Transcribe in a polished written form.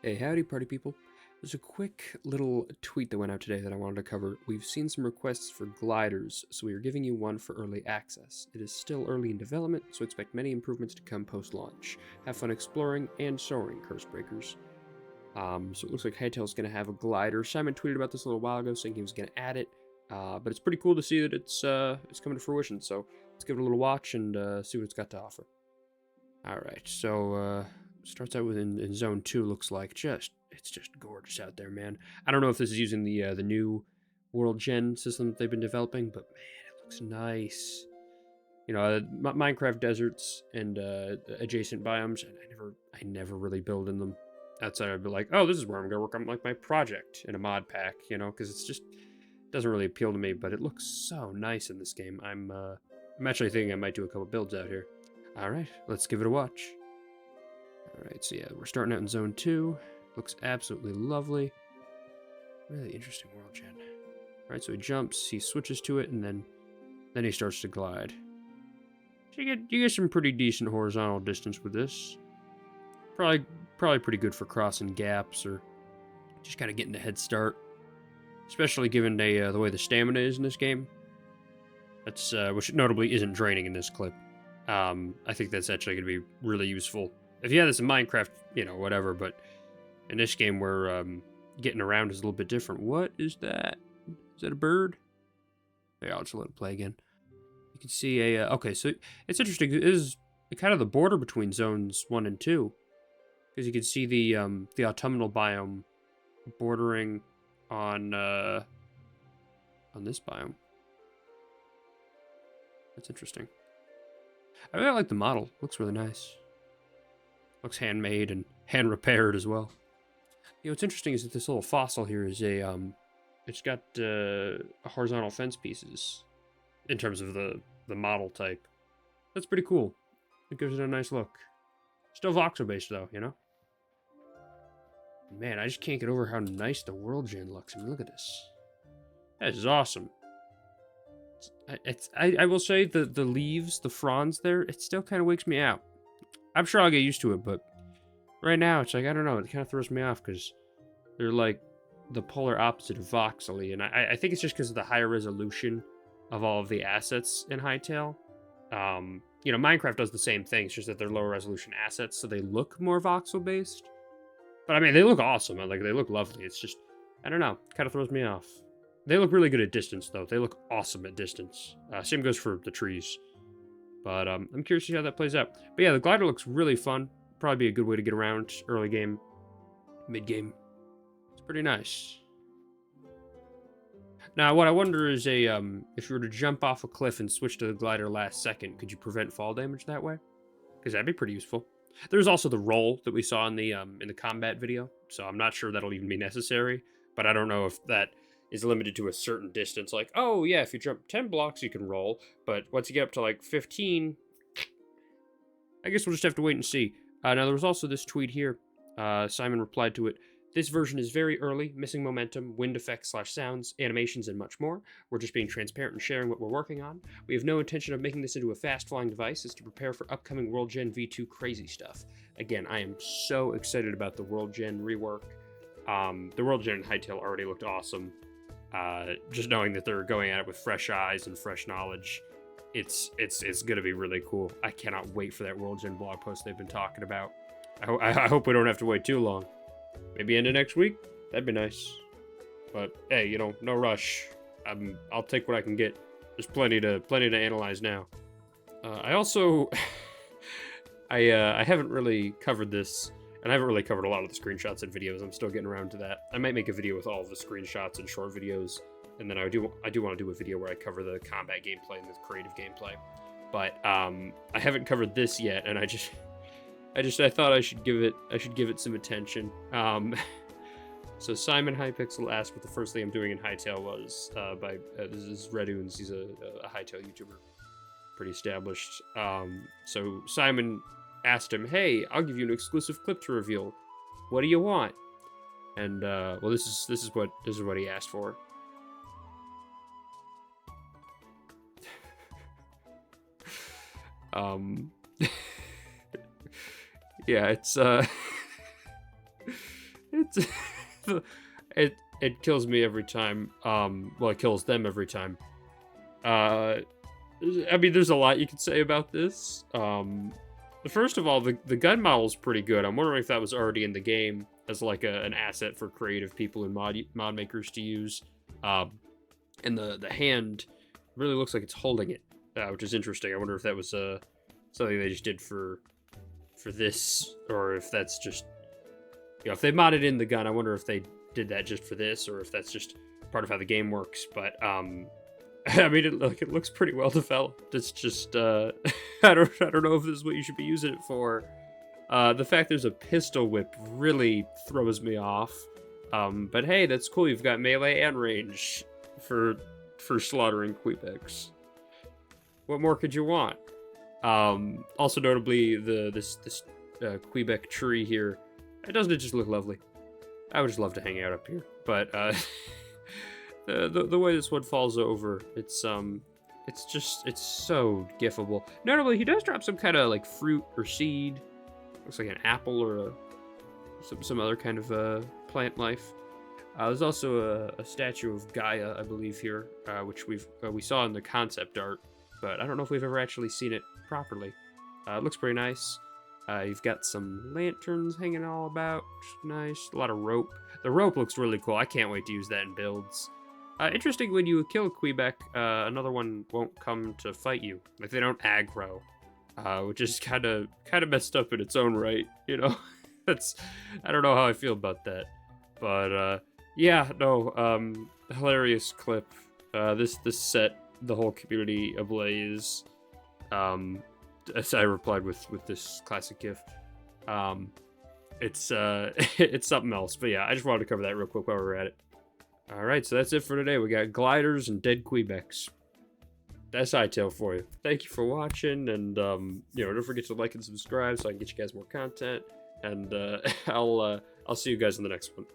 Hey, howdy, party people. There's a quick little tweet that went out today that I wanted to cover. We've seen some requests for gliders, so we are giving you one for early access. It is still early in development, so expect many improvements to come post-launch. Have fun exploring and soaring, Cursebreakers. So it looks like Hytale's going to have a glider. Simon tweeted about this a little while ago, saying he was going to add it, but it's pretty cool to see that it's coming to fruition. So let's give it a little watch and see what it's got to offer. All right, so starts out with in zone 2. Looks like it's just gorgeous out there, man. I don't know if this is using the new world gen system that they've been developing, but man, it looks nice. You know, Minecraft deserts and adjacent biomes, and I never really build in them. Outside, I'd be like, oh, this is where I'm gonna work on like my project in a mod pack, you know, because it's just doesn't really appeal to me. But it looks so nice in this game. I'm actually thinking I might do a couple builds out here. All right, let's give it a watch. All right, so yeah, we're starting out in zone 2. Looks absolutely lovely. Really interesting world gen. All right, so he jumps, he switches to it, and then he starts to glide. So you get some pretty decent horizontal distance with this. Probably pretty good for crossing gaps or just kind of getting a head start. Especially given the way the stamina is in this game. That's which notably isn't draining in this clip. I think that's actually going to be really useful. If you had this in Minecraft, you know, whatever, but in this game where getting around is a little bit different. What is that? Is that a bird? Yeah, I'll just let it play again. You can see a... okay, so it's interesting. It is kind of the border between zones 1 and 2. Because you can see the autumnal biome bordering on this biome. That's interesting. I really like the model. Looks really nice. Looks handmade and hand repaired as well. You know, what's interesting is that this little fossil here is it's got horizontal fence pieces in terms of the model type. That's pretty cool. It gives it a nice look. Still voxel based though, you know. Man, I just can't get over how nice the world gen looks. I mean, look at this. That is awesome. I will say the leaves, the fronds there, it still kind of wakes me out. I'm sure I'll get used to it, but right now it's like, I don't know, it kind of throws me off because they're like the polar opposite of voxely, and I think it's just because of the higher resolution of all of the assets in Hytale. You know, Minecraft does the same thing, it's just that they're lower resolution assets, so they look more voxel based. But I mean, they look awesome, like they look lovely. It's just, I don't know, kind of throws me off. They look really good at distance, though. They look awesome at distance. Same goes for the trees. But I'm curious to see how that plays out. But yeah, the glider looks really fun. Probably be a good way to get around early game, mid game. It's pretty nice. Now, what I wonder is if you were to jump off a cliff and switch to the glider last second, could you prevent fall damage that way? Because that'd be pretty useful. There's also the roll that we saw in the combat video, so I'm not sure that'll even be necessary. But I don't know if that is limited to a certain distance. Like, oh yeah, if you jump 10 blocks, you can roll. But once you get up to like 15, I guess we'll just have to wait and see. Now, there was also this tweet here. Simon replied to it. This version is very early, missing momentum, wind effects / sounds, animations, and much more. We're just being transparent and sharing what we're working on. We have no intention of making this into a fast-flying device. It's to prepare for upcoming World Gen V2 crazy stuff. Again, I am so excited about the World Gen rework. The World Gen in Hytale already looked awesome. Just knowing that they're going at it with fresh eyes and fresh knowledge, it's gonna be really cool. I cannot wait for that World Gen blog post they've been talking about. I hope we don't have to wait too long. Maybe end of next week. That'd be nice. But hey, you know, no rush. I'll take what I can get. There's plenty to analyze now. I also I haven't really covered this, and I haven't really covered a lot of the screenshots and videos. I'm still getting around to that. I might make a video with all of the screenshots and short videos, and then I do want to do a video where I cover the combat gameplay and the creative gameplay. But I haven't covered this yet, and I thought I should give it some attention. So Simon Hypixel asked what the first thing I'm doing in Hytale was. This is Reddoons. He's a Hytale YouTuber, pretty established. So Simon asked him, "Hey, I'll give you an exclusive clip to reveal. What do you want?" And well, this is what he asked for. Yeah, it's It's it kills me every time. Well, it kills them every time. I mean, there's a lot you could say about this. First of all, the gun model's pretty good. I'm wondering if that was already in the game as like an asset for creative people and mod makers to use. And the hand really looks like it's holding it, which is interesting. I wonder if that was something they just did for this, or if that's just, if they modded in the gun. I wonder if they did that just for this, or if that's just part of how the game works. But I mean, it looks pretty well developed. It's just I don't know if this is what you should be using it for. The fact there's a pistol whip really throws me off. But hey, that's cool. You've got melee and range for slaughtering Kweebecs. What more could you want? Also notably, this Kweebec tree here, doesn't it just look lovely? I would just love to hang out up here. But the way this one falls over, it's so gifable. Notably, he does drop some kind of like fruit or seed. Looks like an apple or some other kind of plant life. There's also a statue of Gaia, I believe, here, which we saw in the concept art, but I don't know if we've ever actually seen it properly. It looks pretty nice. You've got some lanterns hanging all about. Nice. A lot of rope. The rope looks really cool. I can't wait to use that in builds. Interesting, when you kill Kweebec, another one won't come to fight you. Like, they don't aggro, which is kind of messed up in its own right, you know? I don't know how I feel about that. But, yeah, no, hilarious clip. This set the whole community ablaze. As I replied with this classic gift. It's it's something else. But yeah, I just wanted to cover that real quick while we're at it. Alright, so that's it for today. We got gliders and dead Kweebecs. That's Hytale for you. Thank you for watching, and don't forget to like and subscribe so I can get you guys more content. And I'll see you guys in the next one.